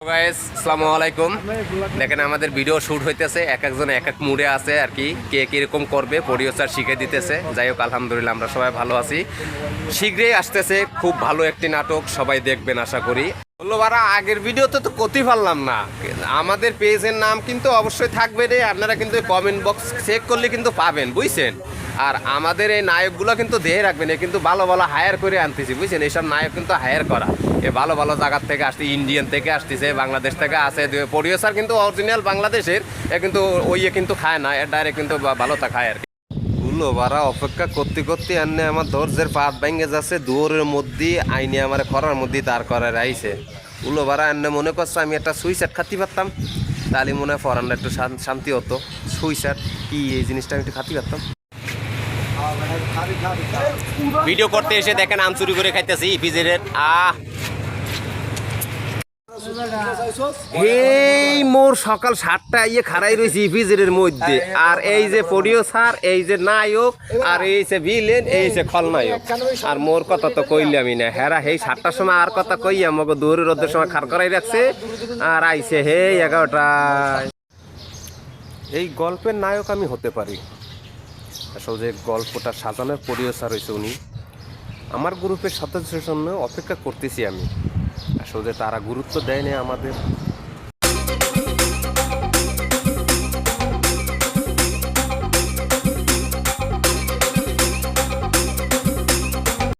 Guys আসসালামু আলাইকুম। দেখেন আমাদের ভিডিও শুট হইতেছে, এক একজন এক এক মুডে আছে আর কি, কে কিরকম করবে প্রডিউসার শিখে দিতেছে। যাই হোক আলহামদুলিল্লাহ আমরা সবাই ভালো আছি। শীঘ্রই আসতেছে খুব ভালো একটি নাটক, সবাই দেখবেন আশা করি। বললো বারা আগের ভিডিওতে তো করতেই পারলাম না, আমাদের পেজের নাম কিন্তু অবশ্যই থাকবে রে, আপনারা কিন্তু কমেন্ট বক্স চেক করলে কিন্তু পাবেন, বুঝছেন। আর আমাদের এই নায়কগুলো কিন্তু দেহে রাখবেন, এ কিন্তু ভালো ভালো হায়ার করে আনতেছি, বুঝছেন। এইসব নায়ক কিন্তু হায়ার করা, এ ভালো ভালো জায়গার থেকে আসছে, ইন্ডিয়ান থেকে আসতেছে, বাংলাদেশ থেকে আসে। প্রডিউসার কিন্তু অরিজিনাল বাংলাদেশের, এ কিন্তু ওই কিন্তু খায় না, এ ডাইরেক্ট কিন্তু ভালো তা খায় আর কি। বুঝলো বারা অপেক্ষা করতে করতে আনে আমার ধৈর্যের পাত ভেঙে যাচ্ছে, দুয়ারের মধ্যে আইনে আমার খরার মধ্যে দাঁড় করার আইছে। বুঝলো বারা আনে মনে করছে আমি একটা সুইসাইড খাতে পারতাম, তাহলে মনে হয় ফরানটা একটু শান্তি হতো। সুইসাইড কি এই জিনিসটা আমি একটু খাতে পারতাম। ভিডিও করতে এসে দেখেন আম চুরি করে খাইতেছি ইপিজেডের। এই মোর সকাল 7টা ইয়ে খাড়াই রয়েছি ইপিজেডের মধ্যে, আর এই যে প্রডিউসার, এই যে নায়ক, আর এই যে ভিলেন, এই যে খলনায়ক। আর মোর কথা তো কইলামই না, হেরা এই 7টার সময় আর কথা কই আমাকে দৌড়ের রোদের সময় খাড় করাই রাখছে, আর আইছে হে 11টায়। এই গল্পের নায়ক আমি হতে পারি, আসলে যে গল্পটা সাজানোর প্রডিউসার হয়েছে উনি। আমার গ্রুপের সদস্যের জন্য অপেক্ষা করতেছি আমি, আসলে তারা গুরুত্ব দেয় না আমাদের।